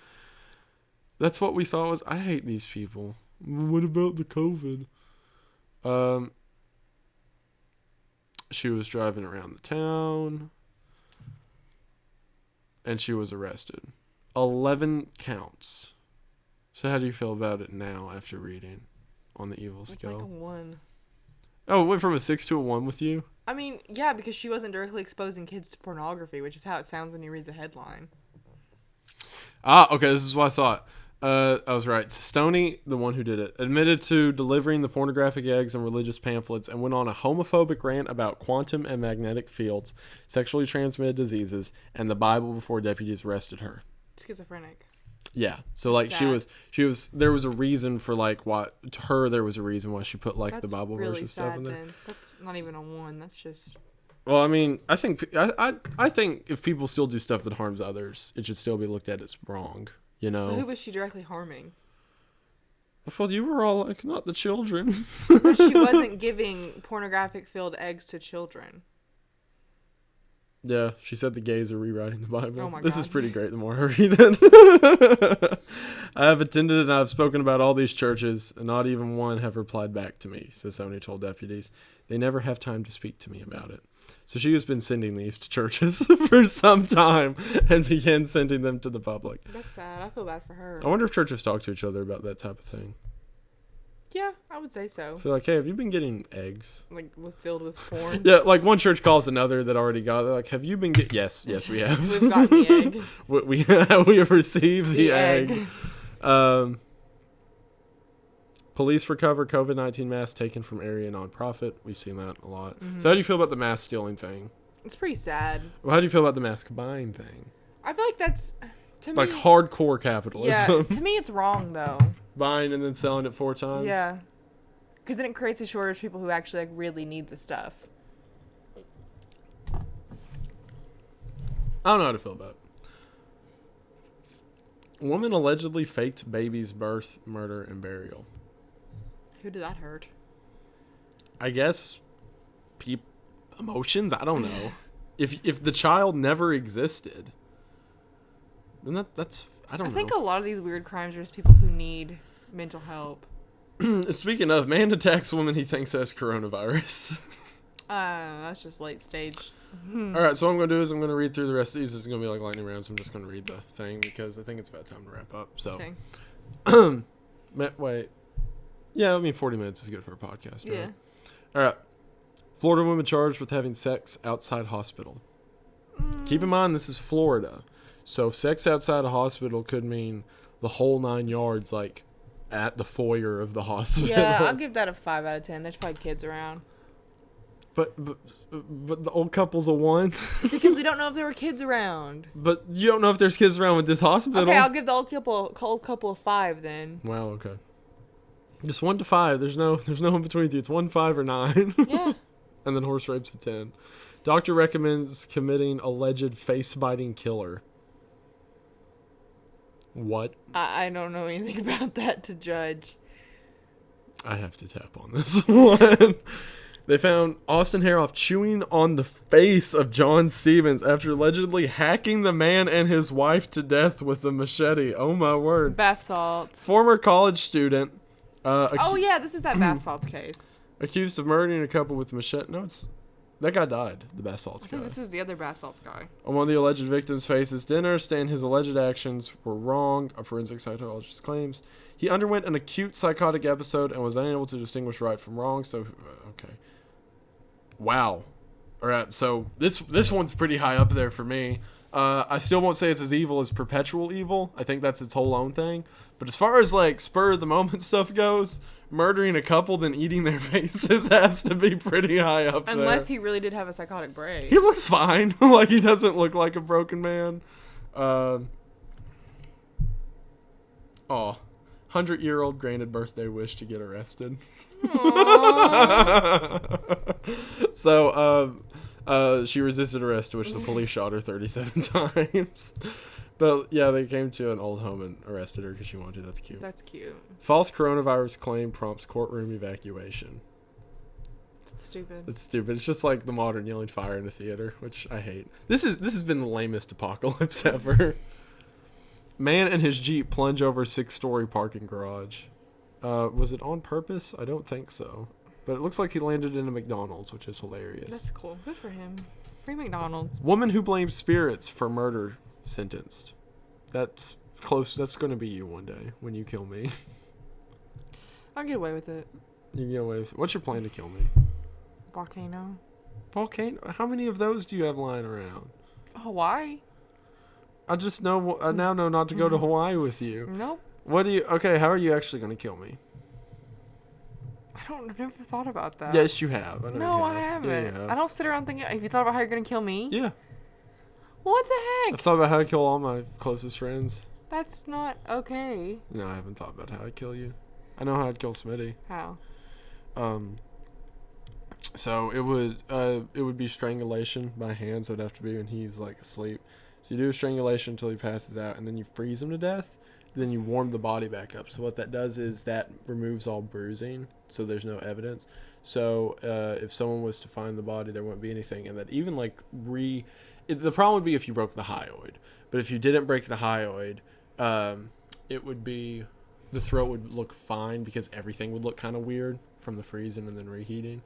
That's what we thought was. I hate these people. What about the COVID? She was driving around the town, and she was arrested. 11 counts. So how do you feel about it now after reading on the evil scale? Like a 1. Oh, it went from a 6 to a 1 with you? I mean, yeah, because she wasn't directly exposing kids to pornography, which is how it sounds when you read the headline. Okay, this is what I thought. I was right. Stoney, the one who did it, admitted to delivering the pornographic eggs and religious pamphlets and went on a homophobic rant about quantum and magnetic fields, sexually transmitted diseases, and the Bible before deputies arrested her. Schizophrenic. Yeah. So like sad. she was there was a reason for like what to her there was a reason why she put like That's the Bible really verse and stuff in there. then. That's not even a 1. That's just Well, I mean, I think if people still do stuff that harms others, it should still be looked at as wrong, you know. But who was she directly harming? Well, you were all like, not the children. But she wasn't giving pornographic filled eggs to children. Yeah, she said the gays are rewriting the Bible. Oh my This God. is pretty great the more I read it. I have attended and I've spoken about all these churches, and not even one have replied back to me, Sassoni told deputies. They never have time to speak to me about it. So she has been sending these to churches for some time and began sending them to the public. That's sad. I feel bad for her. I wonder if churches talk to each other about that type of thing. Yeah, I would say so. So like, hey, have you been getting eggs? Like filled with porn. Yeah, like one church calls another that already got it. Like, have you been get? Yes, we have. We've got the egg. we have received the egg. Police recover COVID-19 mask taken from area nonprofit. We've seen that a lot. Mm-hmm. So how do you feel about the mask stealing thing? It's pretty sad. Well, how do you feel about the mask buying thing? I feel like that's to like me, hardcore capitalism. Yeah, to me it's wrong though. Buying and then selling it 4 times. Yeah, because then it creates a shortage of people who actually like really need the stuff. I don't know how to feel about it. Woman allegedly faked baby's birth, murder, and burial. Who did that hurt? I guess emotions. I don't know. if the child never existed, then that's I don't know. I think a lot of these weird crimes are just people who need mental help. Speaking of, man attacks woman he thinks has coronavirus. That's just late stage. All right, so what I'm going to do is I'm going to read through the rest of these. This is going to be like lightning rounds. I'm just going to read the thing because I think it's about time to wrap up. So, Okay. wait. Yeah, I mean, 40 minutes is good for a podcast, right? Yeah. All right. Florida woman charged with having sex outside hospital. Keep in mind, this is Florida. So sex outside a hospital could mean the whole 9 yards, like at the foyer of the hospital. Yeah, I'll give that a 5 out of 10. There's probably kids around. But the old couple's a 1. Because we don't know if there were kids around. But you don't know if there's kids around with this hospital. Okay, I'll give the old couple a 5 then. Wow, okay. Just 1 to 5. There's no in between you. It's 1, 5, or 9. Yeah. And then horse rapes a 10. Doctor recommends committing alleged face-biting killer. What? I don't know anything about that to judge. I have to tap on this one. They found Austin Haroff chewing on the face of John Stevens after allegedly hacking the man and his wife to death with a machete. Oh my word. Bath salts. Former college student. Oh yeah, this is that bath salts case. Accused of murdering a couple with machete. No, that guy died. The bath salts I guy. think this is the other bath salts guy. On one of the alleged victims' faces, dinner, saying his alleged actions were wrong. A forensic psychologist claims he underwent an acute psychotic episode and was unable to distinguish right from wrong. So, okay. Wow. All right. So this one's pretty high up there for me. I still won't say it's as evil as perpetual evil. I think that's its whole own thing. But as far as like spur of the moment stuff goes, murdering a couple then eating their faces has to be pretty high up there. Unless he really did have a psychotic break. He looks fine. Like, he doesn't look like a broken man. 100-year-old granted birthday wish to get arrested. So, she resisted arrest, to which the police shot her 37 times. But, yeah, they came to an old home and arrested her because she wanted to. That's cute. That's cute. False coronavirus claim prompts courtroom evacuation. That's stupid. It's stupid. It's just like the modern yelling fire in a theater, which I hate. This has been the lamest apocalypse ever. Man and his Jeep plunge over 6-story parking garage. Was it on purpose? I don't think so. But it looks like he landed in a McDonald's, which is hilarious. That's cool. Good for him. Free McDonald's. Woman who blames spirits for murder sentenced. That's close. That's going to be you one day when you kill me. I'll get away with it. You get away with. What's your plan to kill me? Volcano. Volcano? How many of those do you have lying around? Hawaii? I just know. I now know not to go to Hawaii with you. Nope. What do you? Okay, how are you actually going to kill me? I've never thought about that. Yes, you have. I know No, you I have. haven't. Yeah, you have. I don't sit around thinking. Have you thought about how you're gonna kill me? Yeah. What the I've heck? thought about how to kill all my closest friends. That's not okay. No, I haven't thought about how I'd kill you. I know how I'd kill Smitty. How? So it would be strangulation by hand, so it'd have to be when he's like asleep. So you do strangulation until he passes out, and then you freeze him to death. Then you warm the body back up. So what that does is that removes all bruising, so there's no evidence. So if someone was to find the body, there wouldn't be anything, and that even like the problem would be if you broke the hyoid. But if you didn't break the hyoid, it would be the throat would look fine because everything would look kind of weird from the freezing and then reheating.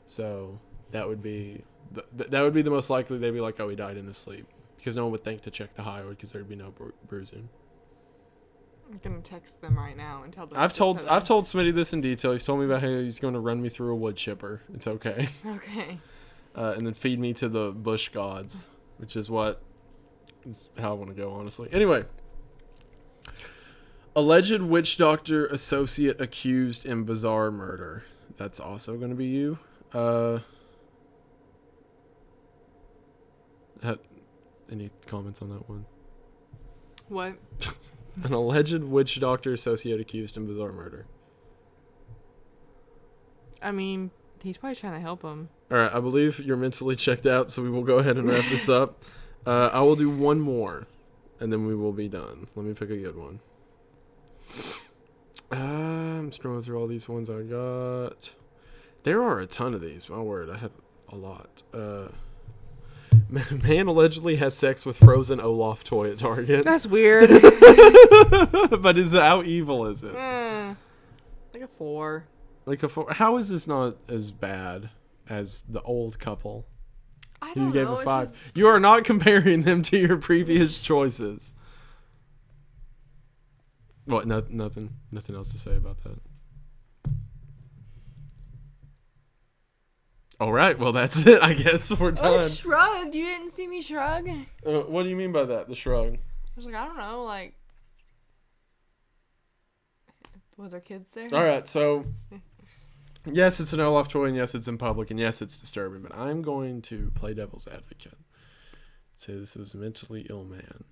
So that would be the most likely. They'd be like, oh, he died in his sleep, because no one would think to check the hyoid because there'd be no bruising. I'm gonna text them right now and tell them. I've told Smitty this in detail. He's told me about how he's going to run me through a wood chipper. It's okay. Okay. And then feed me to the bush gods, which is how I want to go, honestly. Anyway. Alleged witch doctor associate accused in bizarre murder. That's also going to be you. Any comments on that one? What? An alleged witch doctor associate accused in bizarre murder. I mean, he's probably trying to help him. All right, I believe you're mentally checked out, so we will go ahead and wrap this up. I will do one more, and then we will be done. Let me pick a good one. I'm scrolling through all these ones I got. There are a ton of these. My word, I have a lot. Man allegedly has sex with frozen Olaf toy at Target. That's weird. But how evil is it? Like a 4. How is this not as bad as the old couple? I Who don't you gave know. a 5. You are not comparing them to your previous choices. What? Nothing else to say about that. All right. Well, that's it. I guess we're done. Shrug. You didn't see me shrug. What do you mean by that? The shrug. I was like, I don't know. Like, was our kids there? All right. So, yes, it's an Olaf toy, and yes, it's in public, and yes, it's disturbing. But I'm going to play devil's advocate. Say this was a mentally ill man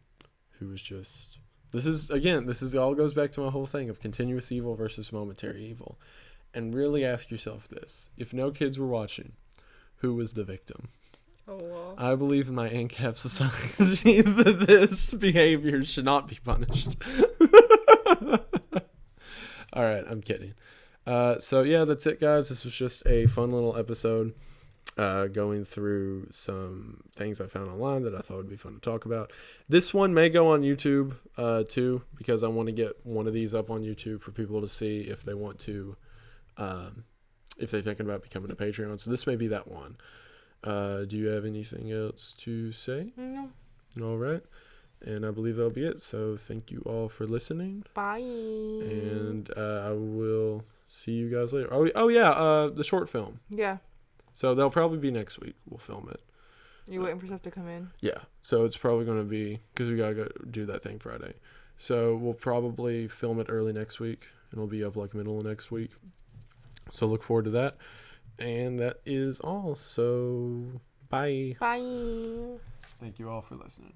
who was just. This is all goes back to my whole thing of continuous evil versus momentary evil. And really ask yourself this. If no kids were watching, who was the victim? Oh, well. I believe in my ANCAP society that this behavior should not be punished. All right, I'm kidding. So, yeah, that's it, guys. This was just a fun little episode going through some things I found online that I thought would be fun to talk about. This one may go on YouTube, too, because I want to get one of these up on YouTube for people to see if they want to. If they're thinking about becoming a Patreon. So this may be that one. Do you have anything else to say? No. All right. And I believe that'll be it. So thank you all for listening. Bye. And I will see you guys later. The short film. Yeah. So that'll probably be next week. We'll film it. You waiting for stuff to come in? Yeah. So it's probably going to be, because we got to go do that thing Friday. So we'll probably film it early next week. And it'll be up like middle of next week. So look forward to that. And that is all. So bye. Bye. Thank you all for listening.